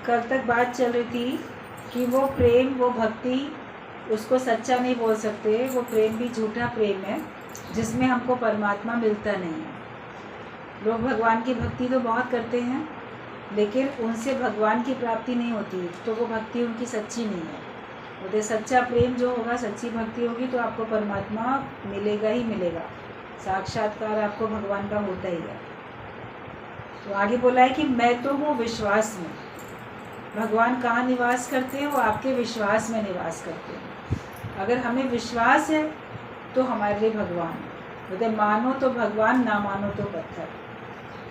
कल तक बात चल रही थी कि वो प्रेम, वो भक्ति, उसको सच्चा नहीं बोल सकते। वो प्रेम भी झूठा प्रेम है जिसमें हमको परमात्मा मिलता नहीं है। लोग भगवान की भक्ति तो बहुत करते हैं, लेकिन उनसे भगवान की प्राप्ति नहीं होती, तो वो भक्ति उनकी सच्ची नहीं है। बोलते सच्चा प्रेम जो होगा, सच्ची भक्ति होगी तो आपको परमात्मा मिलेगा ही मिलेगा। साक्षात्कार आपको भगवान का होता ही है। तो आगे बोला है कि मैं तो हूँ विश्वास में। भगवान कहाँ निवास करते हैं? वो आपके विश्वास में निवास करते हैं। अगर हमें विश्वास है तो हमारे लिए भगवान है। बोलते मानो तो भगवान, ना मानो तो पत्थर।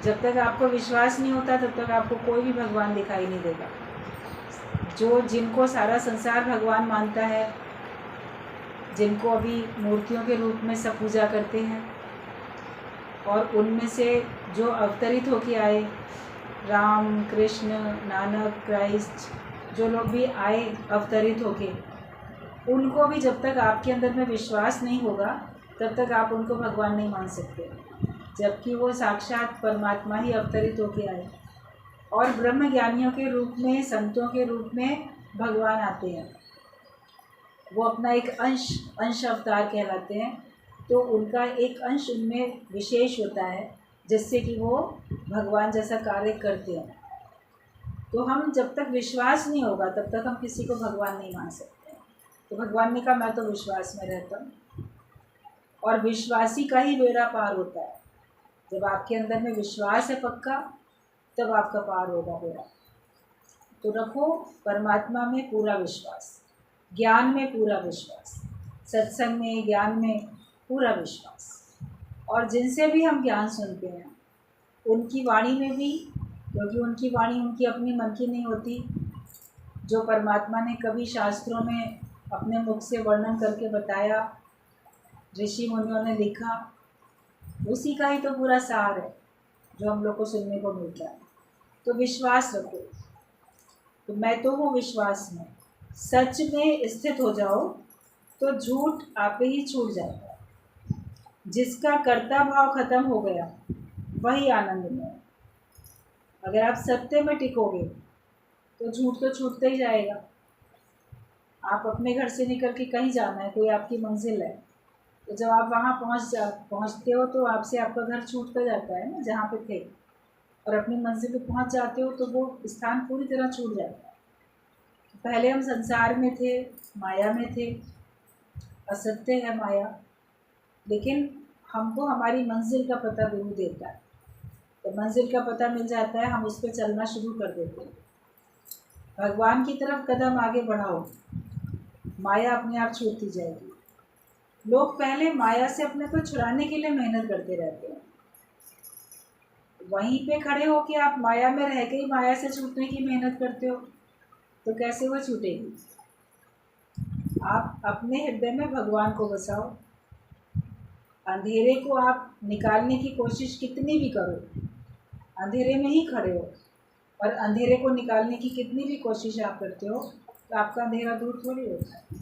जब तक आपको विश्वास नहीं होता तब तक आपको कोई भी भगवान दिखाई नहीं देगा। जिनको सारा संसार भगवान मानता है, जिनको अभी मूर्तियों के रूप में सब पूजा करते हैं, और उनमें से जो अवतरित होके आए, राम, कृष्ण, नानक, क्राइस्ट, जो लोग भी आए अवतरित होके, उनको भी जब तक आपके अंदर में विश्वास नहीं होगा तब तक आप उनको भगवान नहीं मान सकते। जबकि वो साक्षात परमात्मा ही अवतरित होके आए और ब्रह्म ज्ञानियों के रूप में, संतों के रूप में भगवान आते हैं। वो अपना एक अंश अवतार कहलाते हैं। तो उनका एक अंश उनमें विशेष होता है जिससे कि वो भगवान जैसा कार्य करते हैं। तो हम जब तक विश्वास नहीं होगा तब तक हम किसी को भगवान नहीं मान सकते। तो भगवान ने कहा मैं तो विश्वास में रहता हूँ, और विश्वासी का ही बेड़ा पार होता है। जब आपके अंदर में विश्वास है पक्का, तब आपका पार होगा बेड़ा। तो रखो परमात्मा में पूरा विश्वास, ज्ञान में पूरा विश्वास, सत्संग में, ज्ञान में पूरा विश्वास। और जिनसे भी हम ज्ञान सुनते हैं उनकी वाणी में भी, क्योंकि उनकी वाणी उनकी अपनी मन की नहीं होती। जो परमात्मा ने कभी शास्त्रों में अपने मुख से वर्णन करके बताया, ऋषि मुनियों ने लिखा, उसी का ही तो पूरा सार है जो हम लोग को सुनने को मिलता है। तो विश्वास रखो। तो मैं तो हूँ विश्वास में। सच में स्थित हो जाओ तो झूठ आप ही छूट जाएगा। जिसका कर्ता भाव खत्म हो गया वही आनंद में है। अगर आप सत्य में टिकोगे तो झूठ तो छूटता ही जाएगा। आप अपने घर से निकल के कहीं जाना है, कोई आपकी मंजिल है, तो जब आप वहाँ पहुँचते हो तो आपसे आपका घर छूटता जाता है ना, जहाँ पे थे, और अपनी मंजिल पे पहुँच जाते हो तो वो स्थान पूरी तरह छूट जाता है। पहले हम संसार में थे, माया में थे, असत्य है माया, लेकिन हमको हमारी मंजिल का पता गुरु देता है। तो मंजिल का पता मिल जाता है, हम उस पर चलना शुरू कर देते हैं। भगवान की तरफ कदम आगे बढ़ाओ, माया अपने आप छूटती जाएगी। लोग पहले माया से अपने को छुड़ाने के लिए मेहनत करते रहते हैं। वहीं पे खड़े होके आप माया में रह के ही माया से छूटने की मेहनत करते हो, तो कैसे वो छूटेगी? आप अपने हृदय में भगवान को बसाओ। अंधेरे को आप निकालने की कोशिश कितनी भी करो, अंधेरे में ही खड़े हो, और अंधेरे को निकालने की कितनी भी कोशिश आप करते हो तो आपका अंधेरा दूर थोड़ी होता है।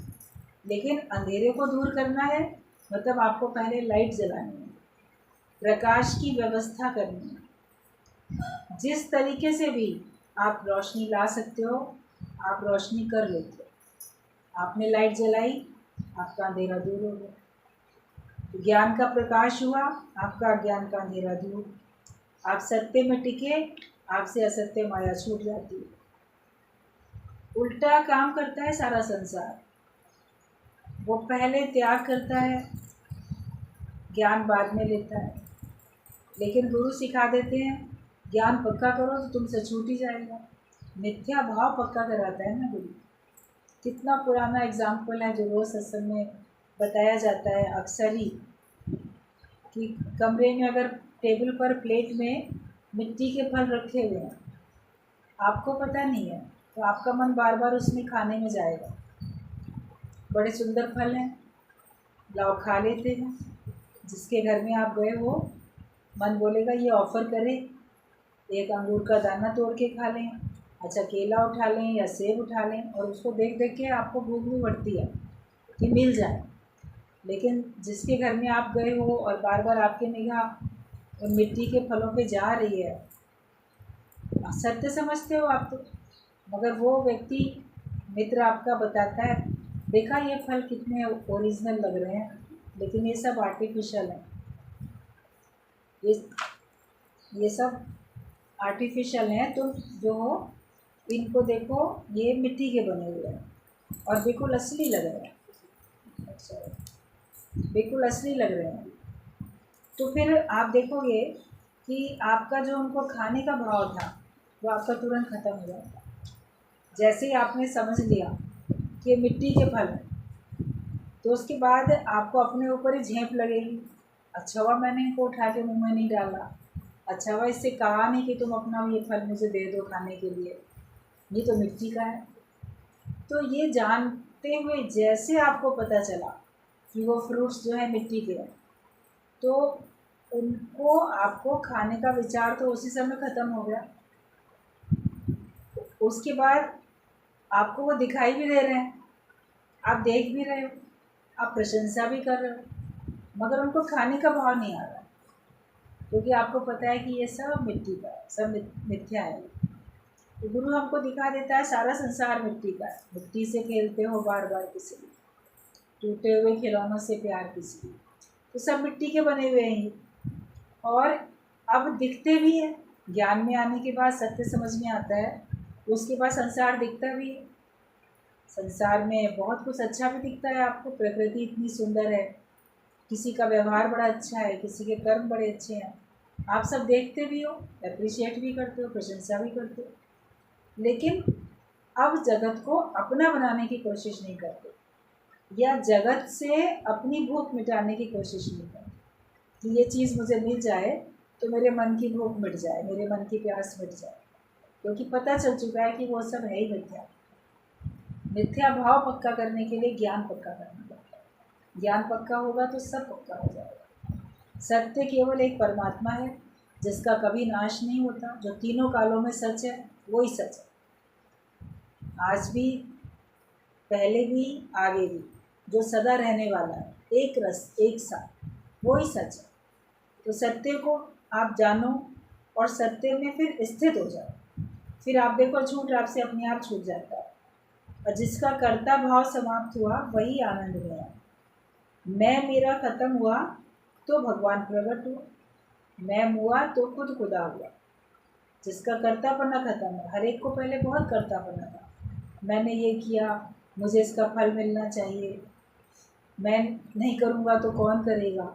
लेकिन अंधेरे को दूर करना है मतलब आपको पहले लाइट जलानी है, प्रकाश की व्यवस्था करनी है। जिस तरीके से भी आप रोशनी ला सकते हो आप रोशनी कर लेते हो। आपने लाइट जलाई, आपका अंधेरा दूर हो गया। ज्ञान का प्रकाश हुआ, आपका अज्ञान का अंधेरा दूर। आप सत्य में टिके, आपसे असत्य माया छूट जाती है। उल्टा काम करता है सारा संसार। वो पहले त्याग करता है, ज्ञान बाद में लेता है। लेकिन गुरु सिखा देते हैं ज्ञान पक्का करो तो तुमसे छूट ही जाएगा। मिथ्या भाव पक्का कराता है ना गुरु। कितना पुराना एग्जाम्पल है जो रोज़ सत्संग में बताया जाता है अक्सर ही, कि कमरे में अगर टेबल पर प्लेट में मिट्टी के फल रखे हुए हैं, आपको पता नहीं है, तो आपका मन बार बार उसमें खाने में जाएगा। बड़े सुंदर फल हैं, लाओ खा लेते हैं। जिसके घर में आप गए हो, मन बोलेगा ये ऑफ़र करे, एक अंगूर का दाना तोड़ के खा लें, अच्छा केला उठा लें या सेब उठा लें, और उसको देख देख के आपको भूख भी बढ़ती है कि मिल जाए। लेकिन जिसके घर में आप गए हो और बार बार आपकी निगाह उन मिट्टी के फलों पे जा रही है, सत्य समझते हो आप तो, मगर वो व्यक्ति मित्र आपका बताता है, देखा ये फल कितने ओरिजिनल लग रहे हैं, लेकिन ये सब आर्टिफिशियल है, ये ये सब आर्टिफिशियल हैं। तुम जो हो इनको देखो, ये मिट्टी के बने हुए हैं और बिल्कुल असली लग रहे हैं। अच्छा, बिल्कुल असली लग रहे हैं। तो फिर आप देखोगे कि आपका जो उनको खाने का भाव था वो आपका तुरंत ख़त्म हो जाएगा। जैसे ही आपने समझ लिया कि मिट्टी के फल हैं, तो उसके बाद आपको अपने ऊपर ही झेंप लगेगी। अच्छा हुआ मैंने इनको उठा के मुँह में नहीं डाला, अच्छा हुआ इससे कहा नहीं कि तुम अपना ये फल मुझे दे दो खाने के लिए, ये तो मिट्टी का है। तो ये जानते हुए जैसे आपको पता चला कि वो फ्रूट्स जो है मिट्टी के हैं, तो उनको आपको खाने का विचार तो उसी समय ख़त्म हो गया। उसके बाद आपको वो दिखाई भी दे रहे हैं, आप देख भी रहे हो, आप प्रशंसा भी कर रहे हो, मगर उनको खाने का भाव नहीं आ रहा, क्योंकि आपको पता है कि ये सब मिट्टी का है, सब मिथ्या है। तो गुरु हमको दिखा देता है सारा संसार मिट्टी का है। मिट्टी से खेलते हो बार बार किसी, टूटे हुए खिलौनों से प्यार किसी, तो सब मिट्टी के बने हुए हैं। और अब दिखते भी है, ज्ञान में आने के बाद सत्य समझ में आता है, उसके बाद संसार दिखता भी है। संसार में बहुत कुछ अच्छा भी दिखता है आपको, प्रकृति इतनी सुंदर है, किसी का व्यवहार बड़ा अच्छा है, किसी के कर्म बड़े अच्छे हैं, आप सब देखते भी हो, अप्रिशिएट भी करते हो, प्रशंसा भी करते हो। लेकिन अब जगत को अपना बनाने की कोशिश नहीं करते, या जगत से अपनी भूख मिटाने की कोशिश नहीं करते कि ये चीज़ मुझे मिल जाए तो मेरे मन की भूख मिट जाए, मेरे मन की प्यास मिट जाए, क्योंकि पता चल चुका है कि वो सब है ही मिथ्या। मिथ्या भाव पक्का करने के लिए ज्ञान पक्का करना पड़ता है। ज्ञान पक्का होगा तो सब पक्का हो जाएगा। सत्य केवल एक परमात्मा है जिसका कभी नाश नहीं होता, जो तीनों कालों में सच है, वही सच है, आज भी, पहले भी, आगे भी, जो सदा रहने वाला है, एक रस एक साथ, वही सच है। तो सत्य को आप जानो और सत्य में फिर स्थित हो जाओ, फिर आप देखो झूठ आपसे अपने आप छूट जाता है, और जिसका कर्ता भाव समाप्त हुआ वही आनंद में है। मैं मेरा खत्म हुआ तो भगवान प्रकट हुआ, मैं हुआ तो खुद खुदा हुआ। जिसका कर्तापना खत्म है, हर एक को पहले बहुत कर्तापना था, मैंने ये किया, मुझे इसका फल मिलना चाहिए, मैं नहीं करूँगा तो कौन करेगा,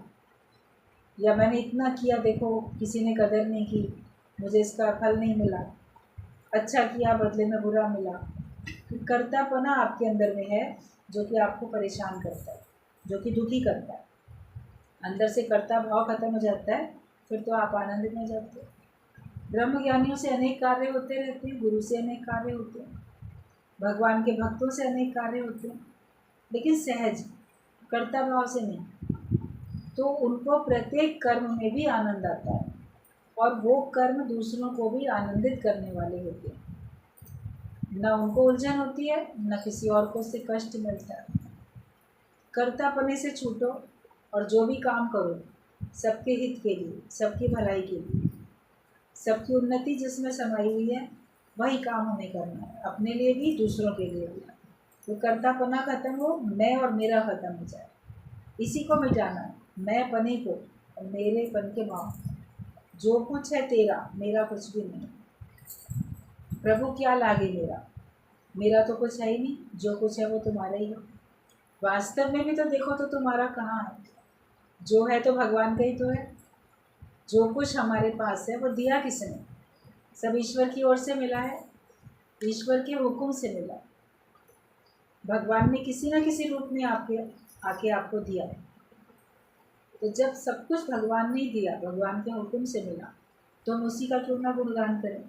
या मैंने इतना किया, देखो किसी ने कदर नहीं की, मुझे इसका फल नहीं मिला, अच्छा किया बदले में बुरा मिला। कर्तापना आपके अंदर में है जो कि आपको परेशान करता है, जो कि दुखी करता है। अंदर से कर्ता भाव खत्म हो जाता है, फिर तो आप आनंद में जाते हो। ब्रह्म ज्ञानियों से अनेक कार्य होते रहते हैं, गुरु से अनेक कार्य होते हैं, भगवान के भक्तों से अनेक कार्य होते हैं, लेकिन सहज कर्ता भाव से नहीं। तो उनको प्रत्येक कर्म में भी आनंद आता है, और वो कर्म दूसरों को भी आनंदित करने वाले होते हैं। न उनको उलझन होती है, न किसी और को उससे कष्ट मिलता है। कर्तापने से छूटो और जो भी काम करो सबके हित के लिए, सबकी भलाई के लिए, सबकी उन्नति जिसमें समाई हुई है वही काम हमें करना है, अपने लिए भी दूसरों के लिए भी। तो कर्तापना खत्म हो, मैं और मेरा खत्म हो जाए, इसी को मिटाना है, मैं पने को और मेरे पन के भाव। जो कुछ है तेरा, मेरा कुछ भी नहीं, प्रभु क्या लागे मेरा, मेरा तो कुछ है ही नहीं, जो कुछ है वो तुम्हारा ही है। वास्तव में भी तो देखो तो तुम्हारा कहाँ है, जो है तो भगवान का ही तो है। जो कुछ हमारे पास है वो दिया किसने, सब ईश्वर की ओर से मिला है, ईश्वर के हुक्म से मिला। भगवान ने किसी न किसी रूप में आके आपको दिया। तो जब सब कुछ भगवान ने ही दिया, भगवान के हुक्म से मिला, तो हम उसी का क्यों ना गुणगान करें।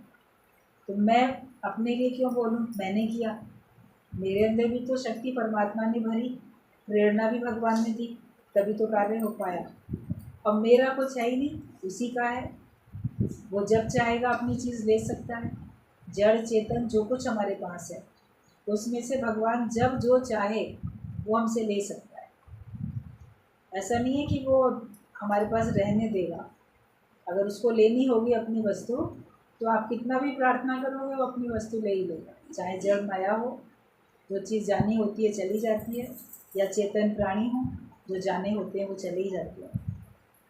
तो मैं अपने लिए क्यों बोलूँ, मैंने किया, मेरे अंदर भी तो शक्ति परमात्मा ने भरी, प्रेरणा भी भगवान ने दी, तभी तो कार्य हो पाया। अब मेरा कुछ है ही नहीं, उसी का है, वो जब चाहेगा अपनी चीज़ ले सकता है। जड़ चेतन जो कुछ हमारे पास है उसमें से भगवान जब जो चाहे वो हमसे ले सकता है। ऐसा नहीं है कि वो हमारे पास रहने देगा, अगर उसको लेनी होगी अपनी वस्तु तो आप कितना भी प्रार्थना करोगे वो अपनी वस्तु ले ही लेगा। चाहे जड़ माया हो, जो चीज़ जानी होती है चली जाती है, या चेतन प्राणी हो, जो जाने होते हैं वो चले ही जाते हैं।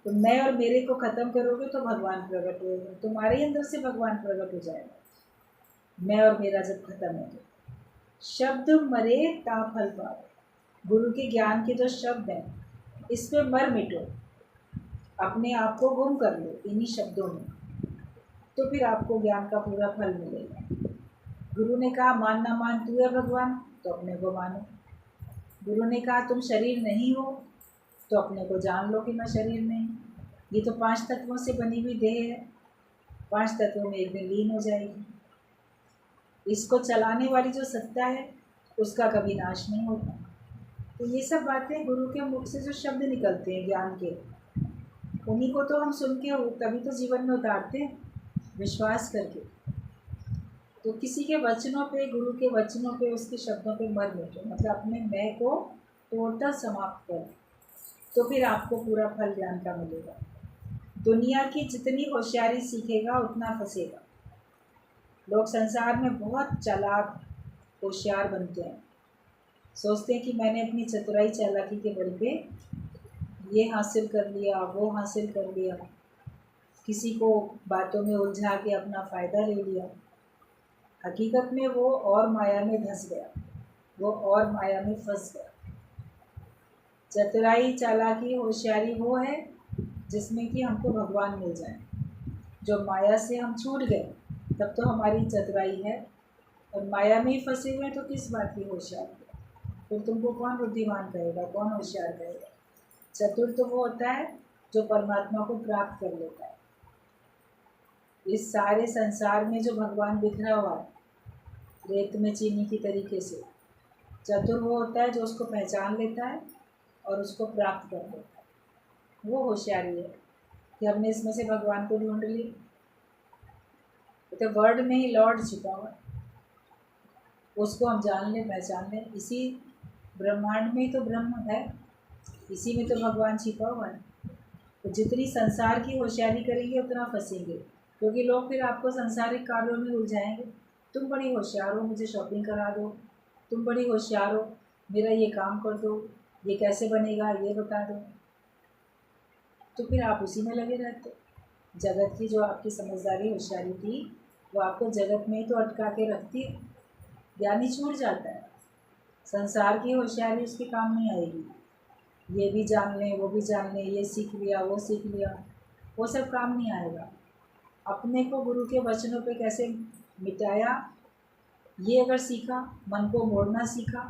तो मैं और मेरे को ख़त्म करोगे तो भगवान प्रकट होगा, तुम्हारे ही अंदर से भगवान प्रकट हो जाएगा। मैं और मेरा जब खत्म है तो शब्द मरे ता फल पावे। गुरु के ज्ञान के जो शब्द हैं इस पे मर मिटो, अपने आप को गुम कर लो इन्हीं शब्दों में, तो फिर आपको ज्ञान का पूरा फल मिलेगा। गुरु ने कहा मान ना मान तू है भगवान, तो अपने को मानो। गुरु ने कहा तुम शरीर नहीं हो, तो अपने को जान लो कि मैं शरीर नहीं। ये तो 5 तत्वों से बनी हुई देह है, 5 तत्वों में एक दिन लीन हो जाएगी। इसको चलाने वाली जो सत्ता है उसका कभी नाश नहीं होता। तो ये सब बातें गुरु के मुख से जो शब्द निकलते हैं ज्ञान के, उन्हीं को तो हम सुन के तभी तो जीवन में उतारते हैं, विश्वास करके। तो किसी के वचनों पे, गुरु के वचनों पे, उसके शब्दों पे मर मिटो, मतलब अपने मैं को टोटल समाप्त कर, तो फिर आपको पूरा फल ज्ञान का मिलेगा। दुनिया की जितनी होशियारी सीखेगा उतना फंसेगा। लोग संसार में बहुत चालाक होशियार बनते हैं, सोचते हैं कि मैंने अपनी चतुराई चालाकी के बल पे ये हासिल कर लिया, वो हासिल कर लिया, किसी को बातों में उलझा के अपना फ़ायदा ले लिया। हकीकत में वो और माया में धंस गया, वो और माया में फंस गया। चतुराई चालाकी होशियारी वो है जिसमें कि हमको भगवान मिल जाए। जो माया से हम छूट गए तब तो हमारी चतुराई है, और माया में ही फंसे हुए तो किस बात की होशियारी? फिर तुमको कौन बुद्धिमान कहेगा, कौन होशियार कहेगा? चतुर तो वो होता है जो परमात्मा को प्राप्त कर लेता है। इस सारे संसार में जो भगवान बिखरा हुआ है रेत में चीनी की तरीके से, चतुर वो होता है जो उसको पहचान लेता है और उसको प्राप्त कर लेता है। वो होशियारी है कि हमने इसमें से भगवान को ढूंढ ली। तो वर्ड में ही लॉर्ड छिपा हुआ है, उसको हम जान लें, पहचान लें। इसी ब्रह्मांड में तो ब्रह्म है, इसी में तो भगवान छिपा हुआ है। तो जितनी संसार की होशियारी करेंगे उतना फंसेंगे, क्योंकि लोग फिर आपको संसारिक कार्यों में उलझाएंगे। तुम बड़ी होशियार हो, मुझे शॉपिंग करा दो, तुम बड़ी होशियार हो, मेरा ये काम कर दो, ये कैसे बनेगा ये बता दो। तो फिर आप उसी में लगे रहते। जगत की जो आपकी समझदारी होशियारी थी वो आपको जगत में ही तो अटका के रखती है, ज्ञानी छूट जाता है। संसार की होशियारी उसके काम नहीं आएगी। ये भी जान लें, वो भी जान लें, ये सीख लिया, वो सीख लिया, वो सब काम नहीं आएगा। अपने को गुरु के वचनों पे कैसे मिटाया ये अगर सीखा, मन को मोड़ना सीखा,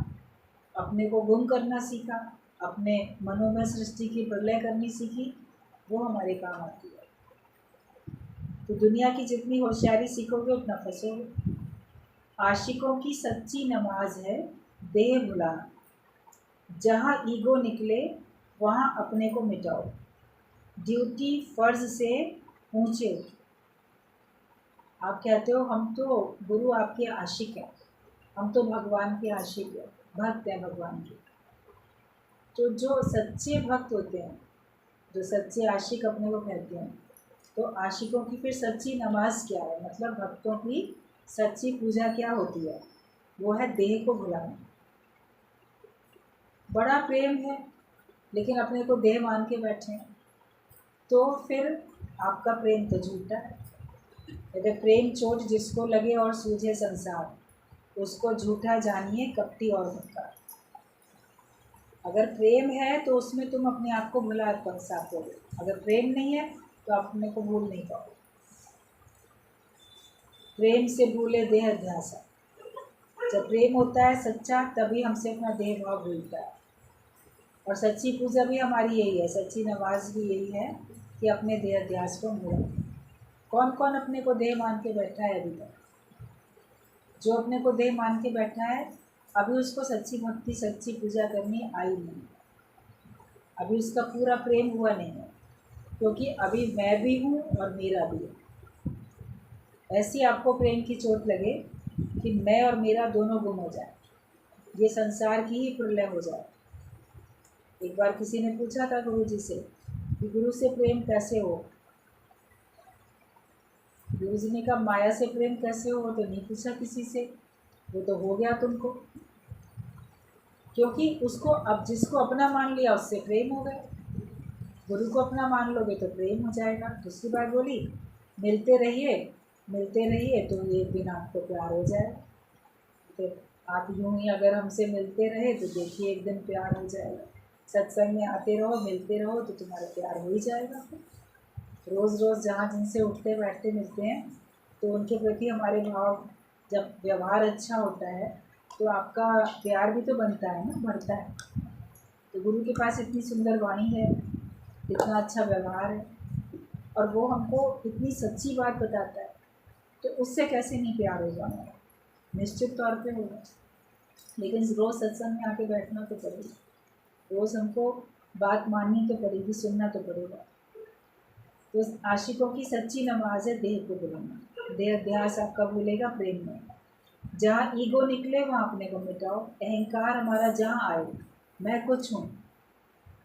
अपने को गुम करना सीखा, अपने मनों में सृष्टि की प्रलय करनी सीखी, वो हमारे काम आती है। तो दुनिया की जितनी होशियारी सीखोगे उतना फंसोगे। आशिकों की सच्ची नमाज है देह भुलाना, जहाँ ईगो निकले वहाँ अपने को मिटाओ, ड्यूटी फर्ज से ऊंचे उठो। आप कहते हो हम तो गुरु आपके आशिक हैं, हम तो भगवान के आशिक हैं, भक्त हैं भगवान के। तो जो सच्चे भक्त होते हैं, जो सच्चे आशिक अपने को कहते हैं, तो आशिकों की फिर सच्ची नमाज क्या है, मतलब भक्तों की सच्ची पूजा क्या होती है? वो है देह को भुलाना। बड़ा प्रेम है लेकिन अपने को देह मान के बैठे हैं, तो फिर आपका प्रेम तो झूठा है। यदि प्रेम चोट जिसको लगे और सूझे संसार, उसको झूठा जानिए कपटी और मक्कार। अगर प्रेम है तो उसमें तुम अपने आप को भुला सकोगे, अगर प्रेम नहीं है तो आप अपने को भूल नहीं पाओगे। प्रेम से भूले देह अध्यासा। जब प्रेम होता है सच्चा तभी हमसे अपना देह भाव भूलता है। और सच्ची पूजा भी हमारी यही है, सच्ची नमाज भी यही है कि अपने देह अध्यास को भूलें। कौन कौन अपने को देह मान के बैठा है अभी तक? जो अपने को देह मान के बैठा है अभी उसको सच्ची भक्ति, सच्ची पूजा करनी आई नहीं, अभी उसका पूरा प्रेम हुआ नहीं है, क्योंकि अभी मैं भी हूँ और मेरा भी है। ऐसी आपको प्रेम की चोट लगे कि मैं और मेरा दोनों गुम हो जाए, ये संसार की ही प्रलय हो जाए। एक बार किसी ने पूछा था गुरु जी से कि गुरु से प्रेम कैसे हो? गुरु जी ने कहा माया से प्रेम कैसे हो तो नहीं पूछा किसी से, वो तो हो गया तुमको, क्योंकि उसको अब जिसको अपना मान लिया उससे प्रेम हो गया। गुरु को अपना मान लोगे तो प्रेम हो जाएगा। दूसरी बात बोली, मिलते रहिए मिलते रहिए तो एक दिन आपको प्यार हो जाएगा। तो आप यूं ही अगर हमसे मिलते रहे तो देखिए एक दिन प्यार हो जाएगा। सत्संग में आते रहो, मिलते रहो तो तुम्हारा प्यार हो ही जाएगा। रोज़ रोज़ जहाँ जिनसे उठते बैठते मिलते हैं तो उनके प्रति हमारे भाव, जब व्यवहार अच्छा होता है तो आपका प्यार भी तो बनता है ना, बढ़ता है। तो गुरु के पास इतनी सुंदर वाणी है, इतना अच्छा व्यवहार है, और वो हमको इतनी सच्ची बात बताता है, तो उससे कैसे नहीं प्यार होगा हमारा, निश्चित तौर पे होगा। लेकिन रोज़ सत्संग में आके बैठना तो पड़ेगा, रोज़ हमको बात माननी तो पड़ेगी, सुनना तो पड़ेगा। तो आशिकों की सच्ची नमाज है देह को भूलना। देह अध्यास आपका भूलेगा प्रेम में। जहाँ ईगो निकले वहाँ अपने को मिटाओ। अहंकार हमारा जहाँ आए, मैं कुछ हूँ,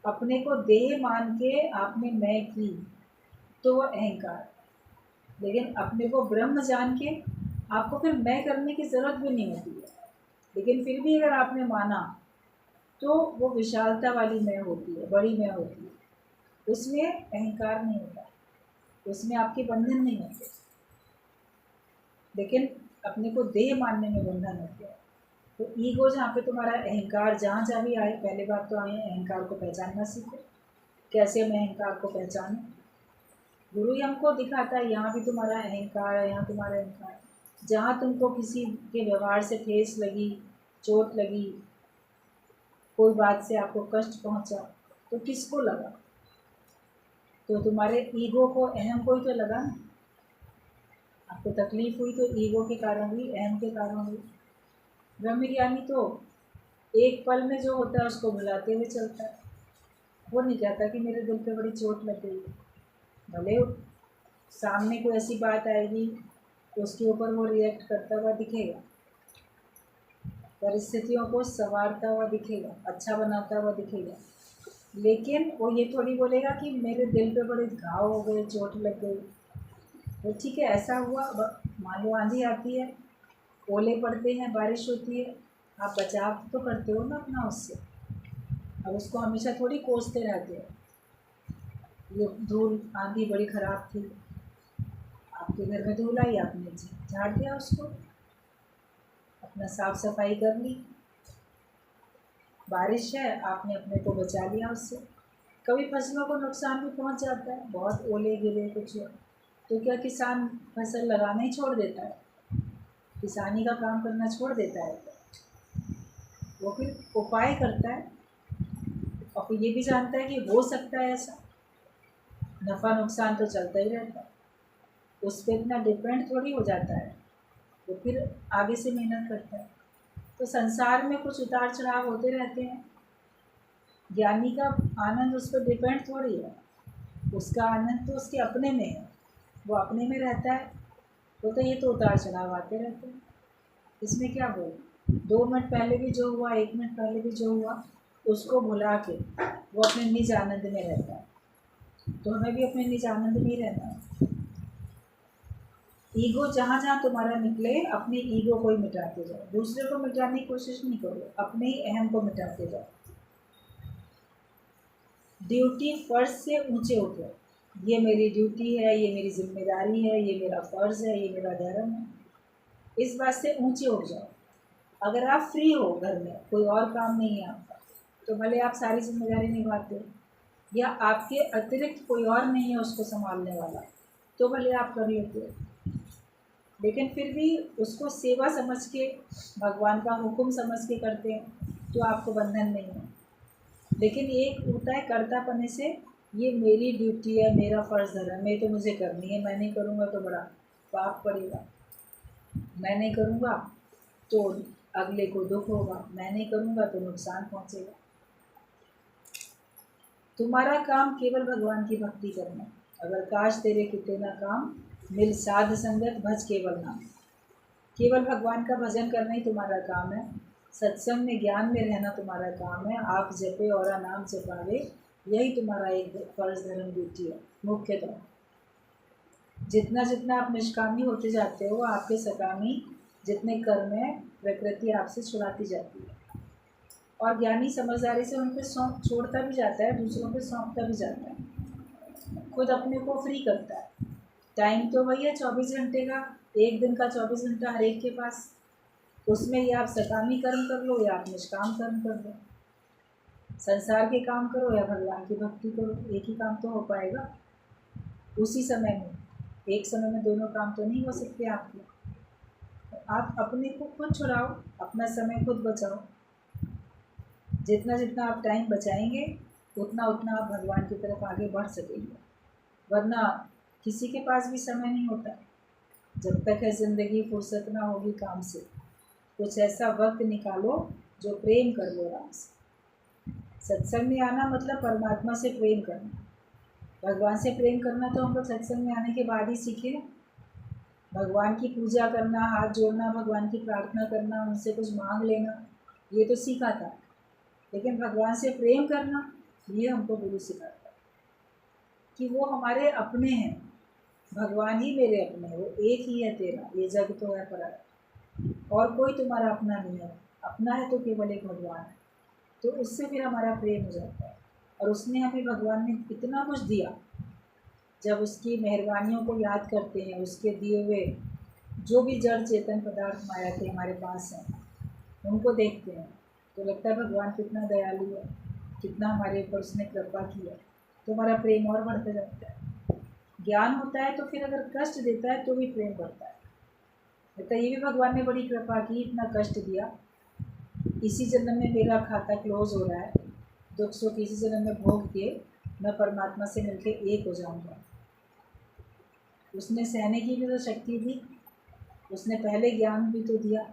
अपने को देह मान के आपने मैं की तो वो अहंकार। लेकिन अपने को ब्रह्म जान के आपको फिर मैं करने की ज़रूरत भी नहीं होती है। लेकिन फिर भी अगर आपने माना तो वो विशालता वाली मैं होती है, बड़ी मैं होती है, उसमें अहंकार नहीं होता, उसमें आपके बंधन नहीं होते। लेकिन अपने को देह मानने में बंधन होते हैं। तो ईगो जहाँ पे तुम्हारा अहंकार जहाँ जहाँ भी आए, पहले बात तो आए अहंकार को पहचानना सीखो। कैसे मैं अहंकार को पहचानूं? गुरु ही हमको दिखाता है, यहाँ भी तुम्हारा अहंकार है, यहाँ तुम्हारा अहंकार है। जहाँ तुमको किसी के व्यवहार से ठेस लगी, चोट लगी, कोई बात से आपको कष्ट पहुँचा, तो किसको लगा? तो तुम्हारे ईगो को, अहम को ही तो लगा ना। आपको तकलीफ हुई तो ईगो के कारण हुई, अहम के कारण हुई। ब्रह्मज्ञानी तो एक पल में जो होता है उसको भुलाते हुए चलता है। वो नहीं कहता कि मेरे दिल पे बड़ी चोट लग गई है। भले सामने कोई ऐसी बात आएगी तो उसके ऊपर वो रिएक्ट करता हुआ दिखेगा, परिस्थितियों को संवारता हुआ दिखेगा, अच्छा बनाता हुआ दिखेगा। लेकिन वो ये थोड़ी बोलेगा कि मेरे दिल पे बड़े घाव हो गए, चोट लग गई। तो ठीक है, ऐसा हुआ, मान लो आंधी आती है, ओले पड़ते हैं, बारिश होती है, आप बचाव तो करते हो ना अपना उससे। अब उसको हमेशा थोड़ी कोसते रहते हो। ये धूल आंधी बड़ी ख़राब थी, आपके घर में धूल आई, आपने झाड़ दिया उसको, अपना साफ सफाई कर ली। बारिश है, आपने अपने को बचा लिया उससे। कभी फसलों को नुकसान भी पहुंच जाता है, बहुत ओले गिरे कुछ हुआ, तो क्या किसान फसल लगाना ही छोड़ देता है? किसानी का काम करना छोड़ देता है? वो फिर उपाय करता है, और फिर ये भी जानता है कि हो सकता है ऐसा। नफ़ा नुकसान तो चलता ही रहता है, उस पर इतना डिपेंड थोड़ी हो जाता है। वो फिर आगे से मेहनत करता है। तो संसार में कुछ उतार चढ़ाव होते रहते हैं। ज्ञानी का आनंद उस पर डिपेंड थोड़ी है, उसका आनंद तो उसके अपने में है, वो अपने में रहता है। वो तो ये तो उतार चढ़ाव आते रहते हैं, इसमें क्या बोल। 2 मिनट पहले भी जो हुआ, 1 मिनट पहले भी जो हुआ, उसको भुला के वो अपने निज आनंद में रहता है। तो हमें भी अपने निज आनंद में ही रहना है। ईगो जहाँ जहाँ तुम्हारा निकले, अपने ईगो को ही मिटाते जाओ। दूसरे को मिटाने की कोशिश नहीं करो, अपने ही अहम को मिटाते जाओ। ड्यूटी फर्ज से ऊंचे उठो। ये मेरी ड्यूटी है, ये मेरी जिम्मेदारी है, ये मेरा फ़र्ज़ है, ये मेरा धर्म है, इस बात से ऊंचे उठ जाओ। अगर आप फ्री हो, घर में कोई और काम नहीं है आपका, तो भले आप सारी जिम्मेदारी निभाते हो, या आपके अतिरिक्त कोई और नहीं है उसको संभालने वाला, तो भले आप कर लेते हो। लेकिन फिर भी उसको सेवा समझ के, भगवान का हुक्म समझ के करते हैं, तो आपको बंधन नहीं है। लेकिन एक होता है कर्तापने से, ये मेरी ड्यूटी है, मेरा फ़र्ज़ धर्म है, तो मुझे करनी है, मैं नहीं करूँगा तो बड़ा पाप पड़ेगा, मैं नहीं करूँगा तो अगले को दुख होगा, मैं नहीं करूँगा तो नुकसान पहुँचेगा। तुम्हारा काम केवल भगवान की भक्ति करना। अगर काश तेरे किते ना काम, मिल साध संगत भज केवल नाम। केवल भगवान का भजन करना ही तुम्हारा काम है। सत्संग में, ज्ञान में रहना तुम्हारा काम है। आप जपे और नाम जपावे, यही तुम्हारा एक फर्ज धर्म ड्यूटी है मुख्यतः। जितना जितना आप निष्कामी होते जाते हो, आपके सकामी जितने कर्म है प्रकृति आपसे छुड़ाती जाती है। और ज्ञानी समझदारी से उन पे सौंप छोड़ता भी जाता है, दूसरों पे सौंपता भी जाता है, खुद अपने को फ्री करता है। टाइम तो वही है 24 घंटे का, एक दिन का 24 घंटा हर एक के पास। उसमें या आप सकामी कर्म कर लो या आप निष्काम कर्म कर लो, संसार के काम करो या भगवान की भक्ति करो, एक ही काम तो हो पाएगा उसी समय में। एक समय में दोनों काम तो नहीं हो सकते आपके। आप अपने को खुद छुड़ाओ, अपना समय खुद बचाओ। जितना जितना आप टाइम बचाएंगे उतना उतना आप भगवान की तरफ आगे बढ़ सकेंगे। वरना किसी के पास भी समय नहीं होता। जब तक है ज़िंदगी, फुर्सत ना होगी काम से। कुछ ऐसा वक्त निकालो जो प्रेम कर लो राम से। सत्संग में आना मतलब परमात्मा से प्रेम करना। भगवान से प्रेम करना तो हम लोग सत्संग में आने के बाद ही सीखे। भगवान की पूजा करना, हाथ जोड़ना, भगवान की प्रार्थना करना, उनसे कुछ मांग लेना, ये तो सीखा था। लेकिन भगवान से प्रेम करना ये हमको गुरु सिखाता है कि वो हमारे अपने हैं। भगवान ही मेरे अपने हैं, वो एक ही है तेरा, ये जग तो है पराया, और कोई तुम्हारा अपना नहीं है। अपना है तो केवल एक भगवान है। तो उससे फिर हमारा प्रेम हो जाता है। और उसने हमें, भगवान ने इतना कुछ दिया। जब उसकी मेहरबानियों को याद करते हैं, उसके दिए हुए जो भी जड़ चेतन पदार्थ माया के हमारे पास हैं, उनको देखते हैं तो लगता है भगवान कितना दयालु है, कितना हमारे ऊपर उसने कृपा की है। तो हमारा प्रेम और बढ़ता जाता है। ज्ञान होता है तो फिर अगर कष्ट देता है तो भी प्रेम बढ़ता है। लगता है ये भी भगवान ने बड़ी कृपा की, इतना कष्ट दिया, इसी जन्म में मेरा खाता क्लोज हो रहा है, दुख सुख इसी जन्म में भोग के मैं परमात्मा से मिलके एक हो जाऊंगा। उसने सहने की भी तो शक्ति दी, उसने पहले ज्ञान भी तो दिया।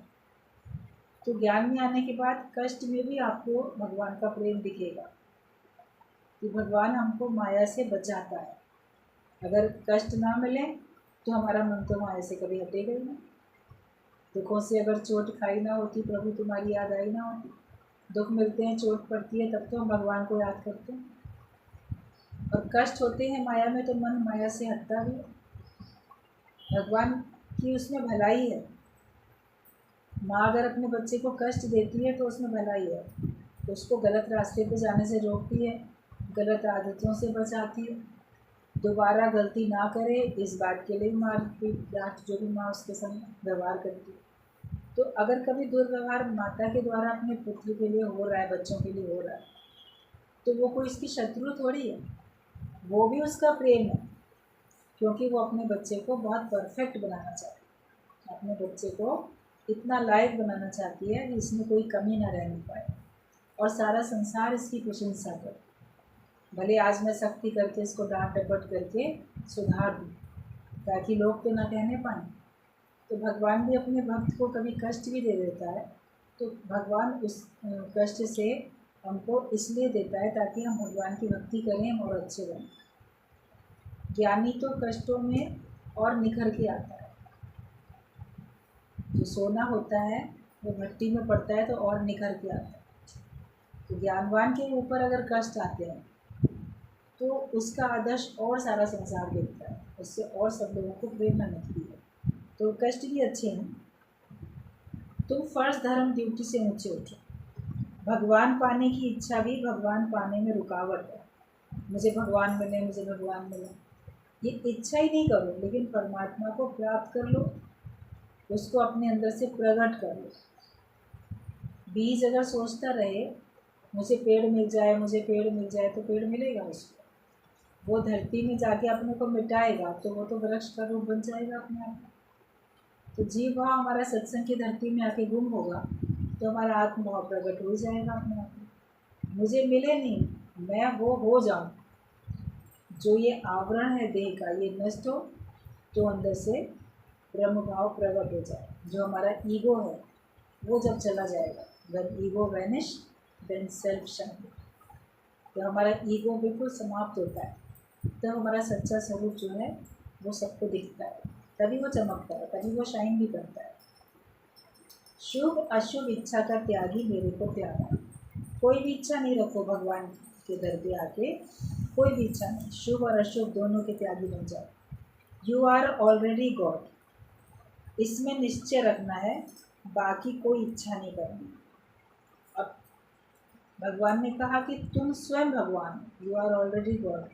तो ज्ञान में आने के बाद कष्ट में भी आपको भगवान का प्रेम दिखेगा कि भगवान हमको माया से बचाता है। अगर कष्ट ना मिले तो हमारा मन तो माया से कभी हटेगा ही नहीं। दुखों से अगर चोट खाई ना होती, प्रभु तुम्हारी याद आई ना होती, दुख मिलते हैं, चोट पड़ती है, तब तो हम भगवान को याद करते हैं। और कष्ट होते हैं माया में तो मन माया से हटता भी है। भगवान की उसमें भलाई है। माँ अगर अपने बच्चे को कष्ट देती है तो उसमें भलाई है। तो उसको गलत रास्ते पे जाने से रोकती है, गलत आदतों से बचाती है, दोबारा गलती ना करे इस बात के लिए मार पीट डांट जो भी माँ उसके संग व्यवहार करती है। तो अगर कभी दुर्व्यवहार माता के द्वारा अपने पुत्र के लिए हो रहा है, बच्चों के लिए हो रहा है, तो वो कोई इसकी शत्रु थोड़ी है, वो भी उसका प्रेम है। क्योंकि वो अपने बच्चे को बहुत परफेक्ट बनाना चाहती है, अपने बच्चे को इतना लायक बनाना चाहती है कि इसमें कोई कमी ना रहने पाए और सारा संसार इसकी प्रशंसा करे। भले आज मैं सख्ती करके इसको डांट डपट करके सुधार दूँ ताकि लोग तो ना कहने पाएँ। तो भगवान भी अपने भक्त को कभी कष्ट भी दे देता है, तो भगवान उस कष्ट से हमको इसलिए देता है ताकि हम भगवान की भक्ति करें और अच्छे बनें। ज्ञानी तो कष्टों में और निखर के आता है। जो सोना होता है वो भट्टी में पड़ता है तो और निखर के आता है। तो ज्ञानवान के ऊपर अगर कष्ट आते हैं तो उसका आदर्श और सारा संसार देखता है, उससे और सब लोगों को प्रेरणा मिलती है। तो कष्ट भी अच्छे हैं। तुम फर्ज धर्म ड्यूटी से ऊंचे उठो। भगवान पाने की इच्छा भी भगवान पाने में रुकावट है। मुझे भगवान मिले, मुझे भगवान मिले, ये इच्छा ही नहीं करो, लेकिन परमात्मा को प्राप्त कर लो, उसको अपने अंदर से प्रकट कर लो। बीज अगर सोचता रहे मुझे पेड़ मिल जाए, मुझे पेड़ मिल जाए, तो पेड़ मिलेगा उसको। वो धरती में जाके अपने को मिटाएगा तो वो तो वृक्ष का रूप बन जाएगा अपने आप। तो जीव भाव हमारा सत्संग की धरती में आके गुम होगा तो हमारा आत्मभाव प्रकट हो जाएगा अपने आप में। मुझे मिले नहीं, मैं वो हो जाऊँ। जो ये आवरण है देह का ये नष्ट हो तो अंदर से ब्रह्म भाव प्रकट हो जाए। जो हमारा ईगो है वो जब चला जाएगा, when ego vanish then self shine, तो हमारा ईगो बिल्कुल समाप्त होता है, तो हमारा सच्चा स्वरूप जो है वो सबको दिखता है, तभी वो चमकता है, तभी वो शाइन भी करता है। शुभ अशुभ इच्छा का त्यागी मेरे को प्यारा। कोई भी इच्छा नहीं रखो भगवान के दर पे आके, कोई भी इच्छा नहीं। शुभ और अशुभ दोनों के त्यागी बन जाओ। You are already God. इसमें निश्चय रखना है, बाकी कोई इच्छा नहीं करनी। अब भगवान ने कहा कि तुम स्वयं भगवान, यू आर ऑलरेडी गॉड।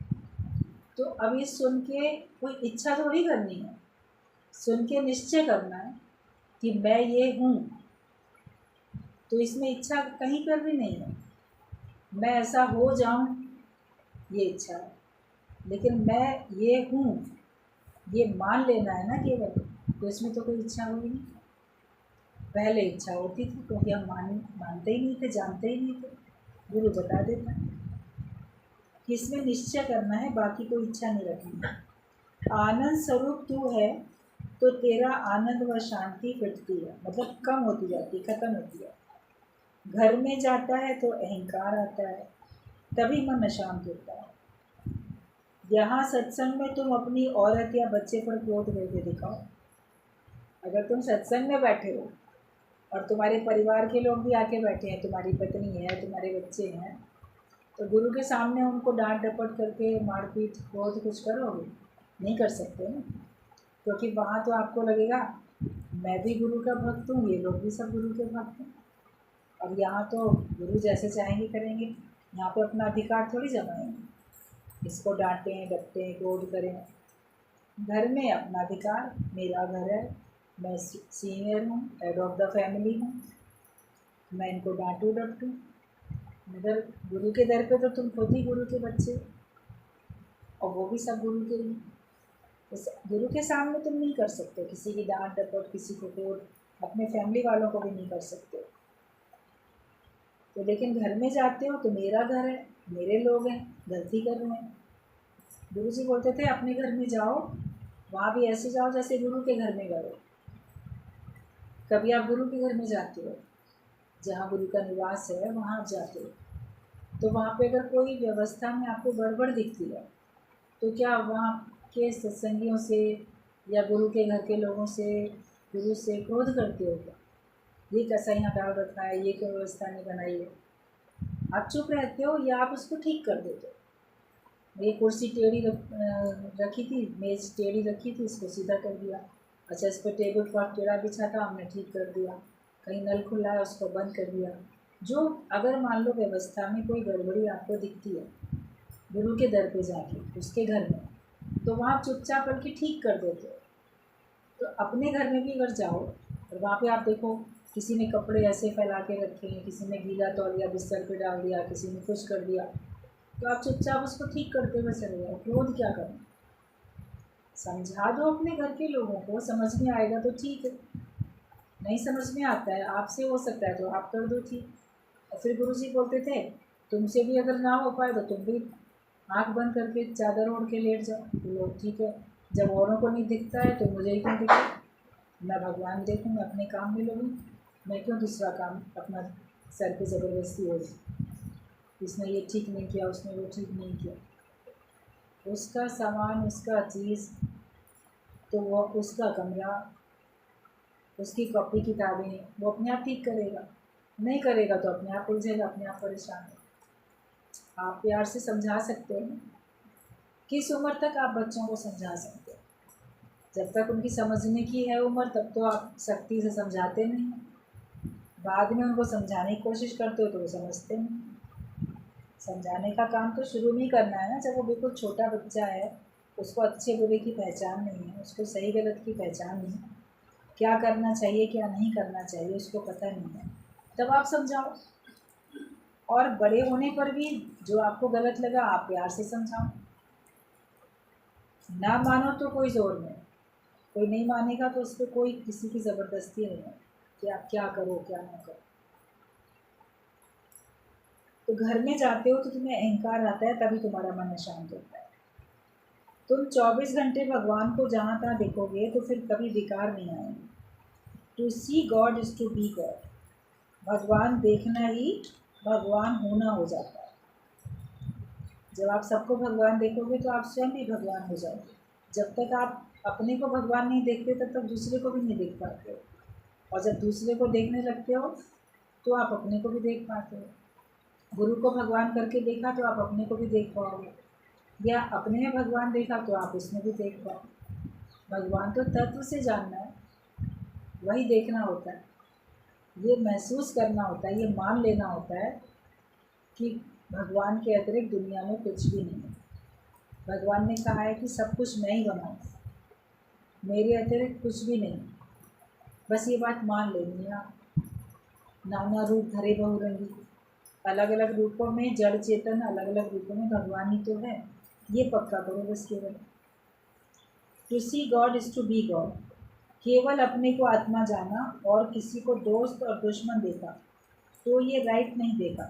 तो अब ये सुन के कोई इच्छा थोड़ी करनी है, सुन के निश्चय करना है कि मैं ये हूँ। तो इसमें इच्छा कहीं पर भी नहीं है। मैं ऐसा हो जाऊँ ये इच्छा है, लेकिन मैं ये हूँ ये मान लेना है ना केवल, तो इसमें तो कोई इच्छा हुई नहीं। पहले इच्छा होती थी क्योंकि हम मानते ही नहीं थे, जानते ही नहीं थे। गुरु बता देता कि इसमें निश्चय करना है, बाकी कोई इच्छा नहीं रखनी है। आनंद स्वरूप तू है तो तेरा आनंद व शांति फिटती है, मतलब कम होती जाती है, खत्म होती है। घर में जाता है तो अहंकार आता है, तभी मन अशांत होता है। यहाँ सत्संग में तुम अपनी औरत या बच्चे पर क्रोध करके दिखाओ। अगर तुम सत्संग में बैठे हो और तुम्हारे परिवार के लोग भी आके बैठे हैं, तुम्हारी पत्नी है, तुम्हारे बच्चे हैं, तो गुरु के सामने उनको डांट डपट करके मारपीट क्रोध कुछ करोगे? नहीं कर सकते ना, क्योंकि वहाँ तो आपको लगेगा मैं भी गुरु का भक्त हूँ, ये लोग भी सब गुरु के भक्त हैं। अब यहाँ तो गुरु जैसे चाहेंगे करेंगे, यहाँ पे अपना अधिकार थोड़ी जमाएंगे, इसको डांटें डपटें क्रोध करें। घर में अपना अधिकार, मेरा घर है, मैं सीनियर हूँ, हेड ऑफ द फैमिली हूँ, मैं इनको डांटूँ डपटूँ। मगर गुरु के दर पे तो तुम खुद ही गुरु के बच्चे, और वो भी सब गुरु के ही। गुरु के सामने तुम नहीं कर सकते किसी की डांट डपट, किसी को क्रोध, अपने फैमिली वालों को भी नहीं कर सकते। तो लेकिन घर में जाते हो तो मेरा घर है, मेरे लोग हैं, गलती कर रहे हैं। गुरु जी बोलते थे अपने घर में जाओ, वहाँ भी ऐसे जाओ जैसे गुरु के घर में गए। कभी आप गुरु के घर में जाते हो, जहाँ गुरु का निवास है वहाँ आप जाते हो, तो वहाँ पे अगर कोई व्यवस्था में आपको गड़बड़ दिखती है, तो क्या वहाँ के सत्संगियों से या गुरु के घर के लोगों से, गुरु से क्रोध करते हो क्या? ये कैसा यहाँ डाल रखा है, ये क्यों व्यवस्था नहीं बनाई है? आप चुप रहते हो या आप उसको ठीक कर देते हो? ये कुर्सी टेढ़ी रखी थी, मेज़ टेढ़ी रखी थी, इसको सीधा कर दिया। अच्छा, इस पर टेबल क्लॉथ टेढ़ा बिछा था, हमने ठीक कर दिया। कहीं नल खुला है, उसको बंद कर दिया। जो अगर मान लो व्यवस्था में कोई गड़बड़ी आपको दिखती है गुरु के दर पे जाके, उसके घर में, तो वहाँ चुपचाप बल्कि ठीक कर देते हो। तो अपने घर में भी अगर जाओ और वहाँ पे आप देखो किसी ने कपड़े ऐसे फैला के रखे हैं, किसी ने गीला तौलिया बिस्तर पे डाल दिया, किसी ने कुछ कर दिया, तो आप चुपचाप उसको ठीक करते हुए चले जाओ। क्रोध क्या करना? समझा दो अपने घर के लोगों को, समझ में आएगा तो ठीक है, नहीं समझ में आता है, आपसे हो सकता है तो आप कर दो ठीक। और फिर गुरु जी बोलते थे तुमसे भी अगर ना हो पाए तो तुम भी आँख बंद करके चादर ओढ़ के लेट जाओ। तो लोग ठीक है, जब औरों को नहीं दिखता है तो मुझे ही क्यों दिखे? मैं भगवान देखूँ, मैं अपने काम में लगूँ, मैं क्यों दूसरा काम अपना सर पे ज़बरदस्ती हो जाए? इसने ये ठीक नहीं किया, उसने वो ठीक नहीं किया। उसका सामान, उसका चीज़, तो वो उसका कमरा, उसकी कॉपी किताबें, वो अपने आप ठीक करेगा। नहीं करेगा तो अपने आप उलझेगा, अपने आप परेशान है। आप प्यार से समझा सकते हैं। किस उम्र तक आप बच्चों को समझा सकते हैं? जब तक उनकी समझने की है उम्र, तब तो आप सख्ती से समझाते नहीं हैं। बाद में उनको समझाने की कोशिश करते हो तो वो समझते नहीं। समझाने का काम तो शुरू में ही करना है ना, जब वो बिल्कुल छोटा बच्चा है, उसको अच्छे बुरे की पहचान नहीं है, उसको सही गलत की पहचान नहीं है, क्या करना चाहिए क्या नहीं करना चाहिए उसको पता नहीं है, तब आप समझाओ। और बड़े होने पर भी जो आपको गलत लगा आप प्यार से समझाओ। ना मानो तो कोई ज़ोर नहीं, कोई नहीं मानेगा तो उस पर कोई किसी की ज़बरदस्ती नहीं है कि आप क्या करो क्या ना करो। तो घर में जाते हो तो तुम्हें अहंकार आता है, तभी तुम्हारा मन अशांत होता है। तुम 24 घंटे भगवान को जहाँ तहाँ देखोगे तो फिर कभी विकार नहीं आएंगे। To see God is to be God. भगवान देखना ही भगवान होना हो जाता है। जब आप सबको भगवान देखोगे तो आप स्वयं भी भगवान हो जाओगे। जब तक आप अपने को भगवान नहीं देखते तब तक दूसरे को भी नहीं देख पाते हो, और जब दूसरे को देखने लगते हो तो आप अपने को भी देख पाते हो। गुरु को भगवान करके देखा तो आप अपने को भी देख पाओगे, या अपने में भगवान देखा तो आप उसमें भी देख पाओ। भगवान तो तत्व से जानना है, वही देखना होता है, ये महसूस करना होता है, ये मान लेना होता है कि भगवान के अतिरिक्त दुनिया में कुछ भी नहीं है। भगवान ने कहा है कि सब कुछ मैं ही बनाऊँ, मेरे अतिरिक्त कुछ भी नहीं। बस ये बात मान लेनी है। नाना रूप धरे बहुरंगी, अलग अलग रूपों में जड़ चेतन, अलग अलग रूपों में भगवान ही तो है, ये पक्का करो बस केवल। To see God is to be God, केवल अपने को आत्मा जाना और किसी को दोस्त और दुश्मन देखा तो ये राइट नहीं देखा।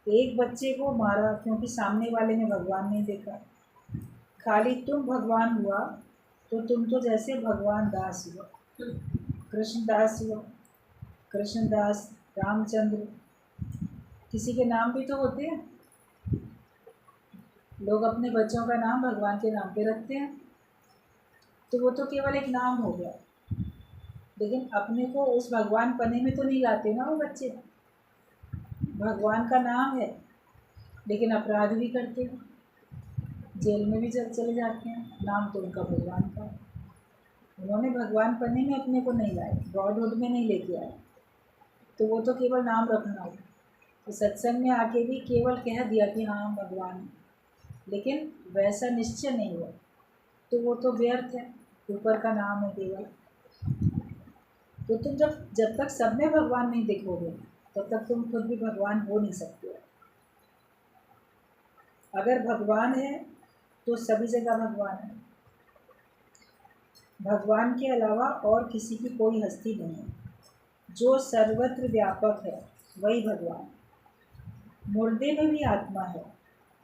एक बच्चे को मारा क्योंकि सामने वाले ने भगवान नहीं देखा। खाली तुम भगवान हुआ तो तुम तो जैसे भगवान दास हुआ, कृष्णदास हुआ। कृष्णदास, रामचंद्र, किसी के नाम भी तो होते हैं। लोग अपने बच्चों का नाम भगवान के नाम पे रखते हैं, तो वो तो केवल एक नाम हो गया, लेकिन अपने को उस भगवान पने में तो नहीं लाते ना वो बच्चे। भगवान का नाम है लेकिन अपराध भी करते हैं, जेल में भी चले जाते हैं, नाम तो उनका भगवान का। उन्होंने भगवान पने में अपने को नहीं लाए, गॉडहुड में नहीं लेके आए, तो वो तो केवल नाम रखना हो। तो सत्संग में आके भी केवल कह दिया कि हाँ हम भगवान हैं, लेकिन वैसा निश्चय नहीं हुआ, तो वो तो व्यर्थ है, ऊपर का नाम है केवल। तो तुम जब तक सब में भगवान नहीं देखोगे तब तक तुम खुद भी भगवान हो नहीं सकते। अगर भगवान है तो सभी जगह भगवान है। भगवान के अलावा और किसी की कोई हस्ती नहीं है। जो सर्वत्र व्यापक है वही भगवान। मुर्दे में भी आत्मा है,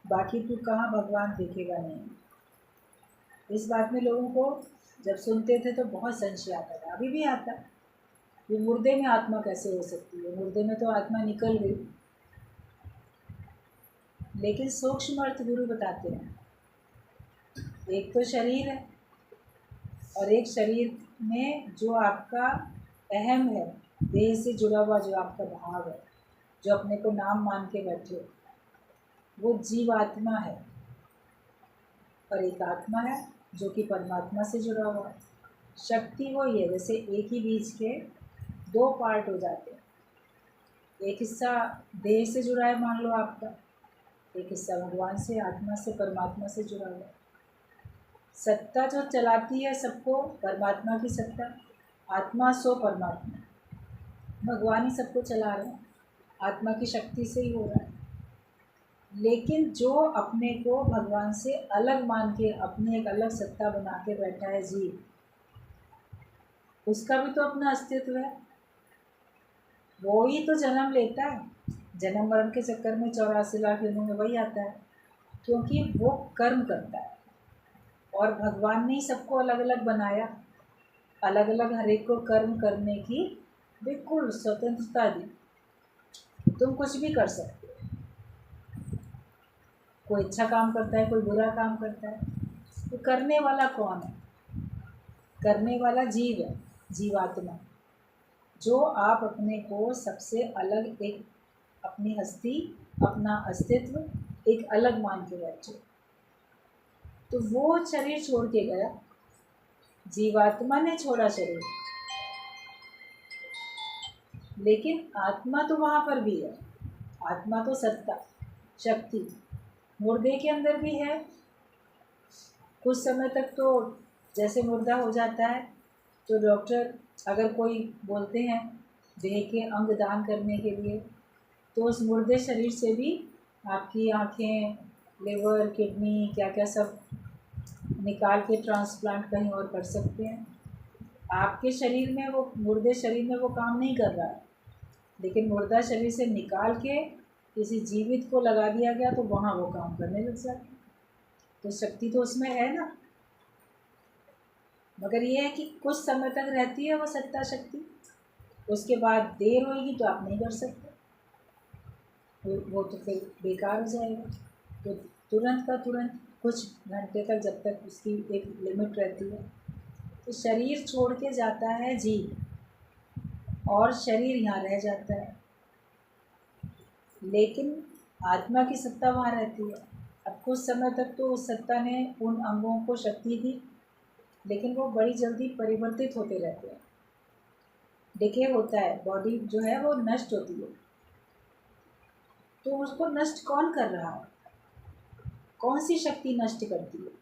बाकी तू कहाँ भगवान देखेगा नहीं। इस बात में लोगों को जब सुनते थे तो बहुत संशय आता था, अभी भी आता है। ये मुर्दे में आत्मा कैसे हो सकती है, मुर्दे में तो आत्मा निकल गई। लेकिन सूक्ष्म अर्थ गुरु बताते हैं, एक तो शरीर है और एक शरीर में जो आपका अहम है, देह से जुड़ा हुआ जो आपका भाव है, जो अपने को नाम मान के बैठे हो, वो जीवात्मा है। और एक आत्मा है जो कि परमात्मा से जुड़ा हुआ है। शक्ति वो ही है, जैसे एक ही बीज के दो पार्ट हो जाते हैं। एक हिस्सा देह से जुड़ा है मान लो आपका, एक हिस्सा भगवान से, आत्मा से, परमात्मा से जुड़ा हुआ है। सत्ता जो चलाती है सबको, परमात्मा की सत्ता, आत्मा सो परमात्मा, भगवान ही सबको चला रहे हैं, आत्मा की शक्ति से ही हो रहा है। लेकिन जो अपने को भगवान से अलग मान के अपनी एक अलग सत्ता बना के बैठा है जीव, उसका भी तो अपना अस्तित्व है। वो ही तो जन्म लेता है, जन्म मरण के चक्कर में 84 लाख योनियों में वही आता है, क्योंकि वो कर्म करता है। और भगवान ने ही सबको अलग अलग बनाया, अलग अलग हर एक को कर्म करने की बिल्कुल स्वतंत्रता दी। तुम कुछ भी कर सकते हो, कोई अच्छा काम करता है, कोई बुरा काम करता है, तो करने वाला कौन है? करने वाला जीव है, जीवात्मा, जो आप अपने को सबसे अलग एक अपनी हस्ती, अपना अस्तित्व एक अलग मान के बैठे। तो वो शरीर छोड़ के गया, जीवात्मा ने छोड़ा शरीर, लेकिन आत्मा तो वहाँ पर भी है। आत्मा तो सत्ता, शक्ति मुर्दे के अंदर भी है। कुछ समय तक तो जैसे मुर्दा हो जाता है तो डॉक्टर अगर कोई बोलते हैं देह के अंग दान करने के लिए, तो उस मुर्दे शरीर से भी आपकी आँखें, लिवर, किडनी, क्या क्या सब निकाल के ट्रांसप्लांट कहीं और कर सकते हैं। आपके शरीर में वो, मुर्दे शरीर में वो काम नहीं कर रहा है, लेकिन मुर्दा शरीर से निकाल के किसी जीवित को लगा दिया गया तो वहाँ वो काम करने लग जाता है। तो शक्ति तो उसमें है ना, मगर ये है कि कुछ समय तक रहती है वो सत्ता शक्ति, उसके बाद देर होगी तो आप नहीं कर सकते, वो तो फिर बेकार हो जाएगा। तो तुरंत का तुरंत कुछ घंटे तक, जब तक उसकी एक लिमिट रहती है, तो शरीर छोड़ के जाता है जीव और शरीर यहाँ रह जाता है, लेकिन आत्मा की सत्ता वहाँ रहती है। अब कुछ समय तक तो उस सत्ता ने उन अंगों को शक्ति दी, लेकिन वो बड़ी जल्दी परिवर्तित होते रहते हैं। डिके होता है, बॉडी जो है वो नष्ट होती है, तो उसको नष्ट कौन कर रहा है? कौन सी शक्ति नष्ट करती है?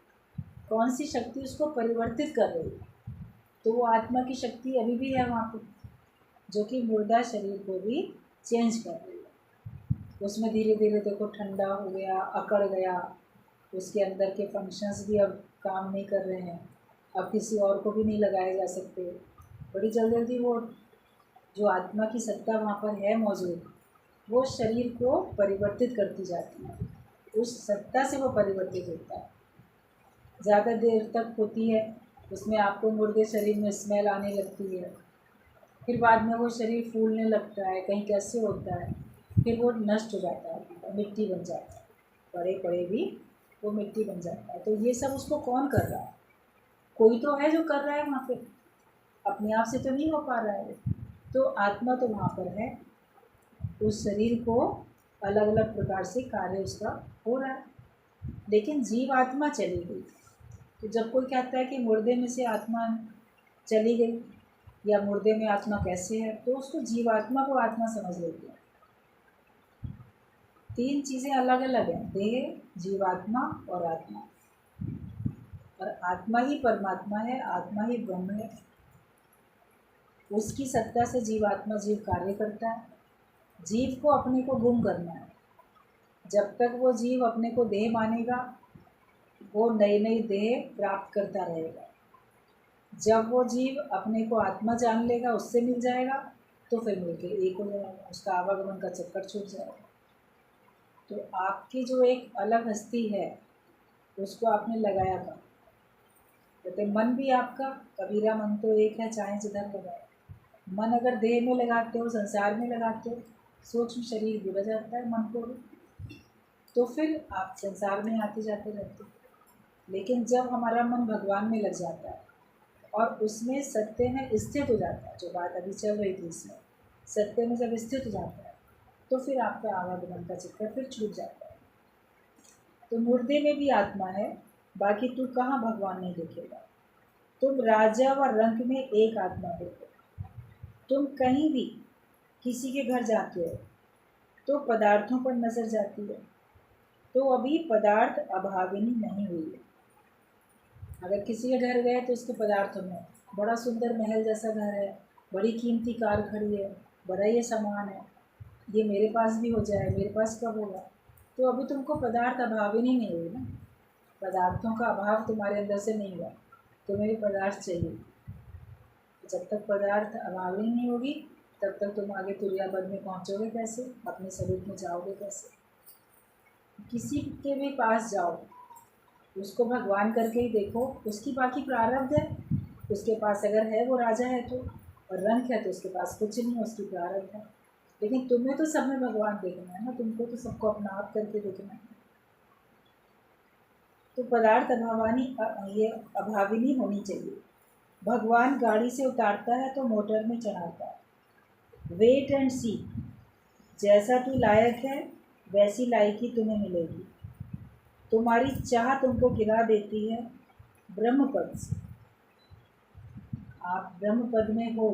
कौन सी शक्ति उसको परिवर्तित कर रही है? तो वो आत्मा की शक्ति अभी भी है वहाँ पे, जो कि मुर्दा शरीर को भी चेंज कर रही है। उसमें धीरे धीरे देखो ठंडा हो गया, अकड़ गया, उसके अंदर के फंक्शंस भी अब काम नहीं कर रहे हैं, अब किसी और को भी नहीं लगाए जा सकते। बड़ी जल्दी जल्दी वो जो आत्मा की सत्ता वहाँ पर है मौजूद, वो शरीर को परिवर्तित करती जाती है, उस सत्ता से वो परिवर्तित होता है। ज़्यादा देर तक होती है, उसमें आपको मुर्दे शरीर में स्मेल आने लगती है, फिर बाद में वो शरीर फूलने लगता है, कहीं कैसे होता है, फिर वो नष्ट हो जाता है, मिट्टी बन जाता है, पड़े पड़े भी वो मिट्टी बन जाता है। तो ये सब उसको कौन कर रहा है? कोई तो है जो कर रहा है वहाँ पे, अपने आप से तो नहीं हो पा रहा है। तो आत्मा तो वहाँ पर है, उस शरीर को अलग अलग प्रकार से कार्य उसका हो रहा है, लेकिन जीव आत्मा चली गई। तो जब कोई कहता है कि मुर्दे में से आत्मा चली गई या मुर्दे में आत्मा कैसे है, तो उसको जीवात्मा को आत्मा समझ लेते हैं। तीन चीज़ें अलग अलग हैं, देह, जीवात्मा और आत्मा। और आत्मा ही परमात्मा है, आत्मा ही ब्रह्म है, उसकी सत्ता से जीवात्मा जीव कार्य करता है। जीव को अपने को गुम करना है। जब तक वो जीव अपने को देह मानेगा, वो नई नई देह प्राप्त करता रहेगा। जब वो जीव अपने को आत्मा जान लेगा, उससे मिल जाएगा, तो फिर मिलके एक हो जाएगा, उसका आवागमन का चक्कर छूट जाएगा। तो आपकी जो एक अलग हस्ती है, उसको आपने लगाया कहाँ? कहते मन भी आपका, कबीरा मन तो एक है, चाहे जिधर लगाए। मन अगर देह में लगाते हो, संसार में लगाते हो, सूक्ष्म शरीर जुड़ जाता है मन को भी, तो फिर आप संसार में आते जाते रहते हो। लेकिन जब हमारा मन भगवान में लग जाता है और उसमें सत्य में स्थित हो जाता है, जो बात अभी चल रही थी इसमें, सत्य में जब स्थित हो जाता है, तो फिर आपका आवागमन का चक्कर फिर छूट जाता है। तो मुर्दे में भी आत्मा है, बाकी तू कहाँ भगवान नहीं देखेगा। तुम राजा व रंक में एक आत्मा देखो। तुम कहीं भी किसी के घर जाते हो तो पदार्थों पर नजर जाती है, तो अभी पदार्थ अभाविनी नहीं हुई है। अगर किसी के घर गए तो उसके पदार्थों में बड़ा सुंदर महल जैसा घर है, बड़ी कीमती कार खड़ी है, बड़ा ये सामान है, ये मेरे पास भी हो जाए, मेरे पास कब होगा? तो अभी तुमको पदार्थ अभाविनी नहीं हुई ना, पदार्थों का अभाव तुम्हारे अंदर से नहीं हुआ, तुम्हें भी पदार्थ चाहिए। जब तक पदार्थ अभाविनी नहीं होगी, तब तक तुम आगे तुर्यापद में पहुँचोगे कैसे, अपने स्वरूप में जाओगे कैसे? किसी के भी पास जाओ, उसको भगवान करके ही देखो, उसकी बाकी प्रारब्ध है, उसके पास अगर है वो राजा है तो, और रंक है तो उसके पास कुछ नहीं है, उसकी प्रारब्ध है। लेकिन तुम्हें तो सब में भगवान देखना है ना, तुमको तो सबको अपना आप करके देखना है। तो पदार्थ ये अभाविनी होनी चाहिए। भगवान गाड़ी से उतारता है तो मोटर में चढ़ाता है। वेट एंड सी, जैसा तू लायक है वैसी लायकी तुम्हें मिलेगी। तुम्हारी चाह तुमको गिरा देती है ब्रह्म पद से। आप ब्रह्म पद में हो,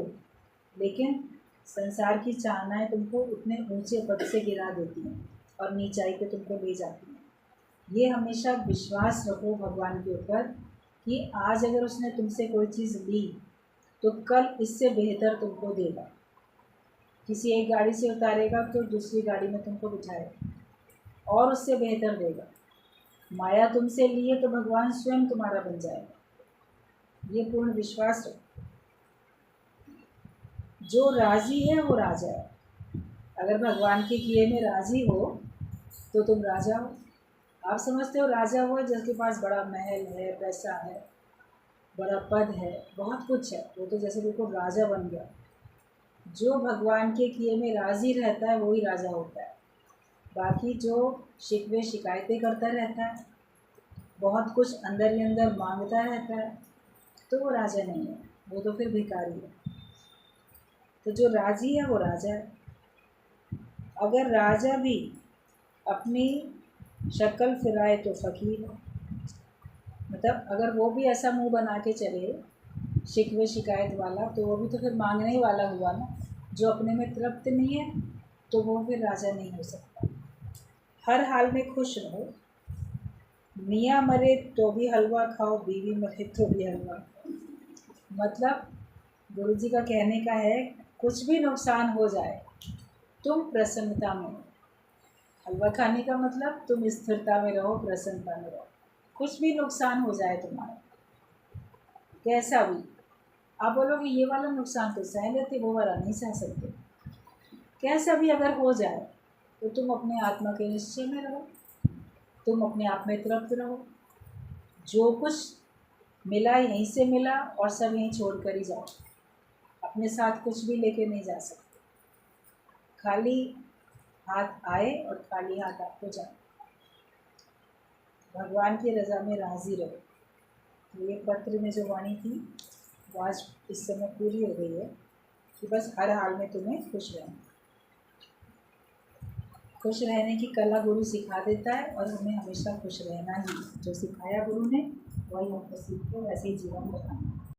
लेकिन संसार की चाहनाएं तुमको उतने ऊंचे पद से गिरा देती हैं और नीचाई पे तुमको ले जाती हैं। ये हमेशा विश्वास रखो भगवान के ऊपर कि आज अगर उसने तुमसे कोई चीज़ ली तो कल इससे बेहतर तुमको देगा। किसी एक गाड़ी से उतारेगा तो दूसरी गाड़ी में तुमको बिठाएगा और उससे बेहतर देगा। माया तुमसे ली है तो भगवान स्वयं तुम्हारा बन जाएगा, ये पूर्ण विश्वास रखो। जो राजी है वो राजा है। अगर भगवान के किए में राजी हो तो तुम राजा हो। आप समझते हो राजा हुआ जिसके पास बड़ा महल है, पैसा है, बड़ा पद है, बहुत कुछ है, वो तो जैसे बिल्कुल राजा बन गया। जो भगवान के किए में राजी रहता है वही राजा होता है। बाकी जो शिकवे शिकायतें करता रहता है, बहुत कुछ अंदर ही अंदर मांगता रहता है, तो वो राजा नहीं है, वो तो फिर भिखारी है। तो जो राजी है वो राजा है। अगर राजा भी अपनी शक्ल फिराए तो फ़कीर है। मतलब अगर वो भी ऐसा मुंह बना के चले शिकवे शिकायत वाला, तो वो भी तो फिर मांगने ही वाला हुआ ना। जो अपने में तृप्त नहीं है तो वो फिर राजा नहीं हो सकता। हर हाल में खुश रहो। मियाँ मरे तो भी हलवा खाओ, बीवी मरे तो भी हलवा खाओ। मतलब गुरु जी का कहने का है, कुछ भी नुकसान हो जाए तुम प्रसन्नता में हो। हलवा खाने का मतलब तुम स्थिरता में रहो, प्रसन्नता में रहो। कुछ भी नुकसान हो जाए तुम्हारा, कैसा भी, आप बोलोगे ये वाला नुकसान तो सह लेते, वो वाला नहीं सह सकते। कैसा भी अगर हो जाए तो तुम अपने आत्मा के निश्चय में रहो, तुम अपने आप में तृप्त रहो। जो कुछ मिला यहीं से मिला और सब यहीं छोड़ कर ही जाओ। अपने साथ कुछ भी लेके नहीं जा सकते। खाली हाथ आए और खाली हाथ आपको जाए। भगवान की रज़ा में राज़ी रहो। तो ये पत्र में जो वाणी थी वो आज इस समय पूरी हो गई है कि बस हर हाल में तुम्हें खुश रहना। खुश रहने की कला गुरु सिखा देता है और हमें हमेशा खुश रहना ही, जो सिखाया गुरु ने वही हमको सीख के वैसे ही जीवन बनाना।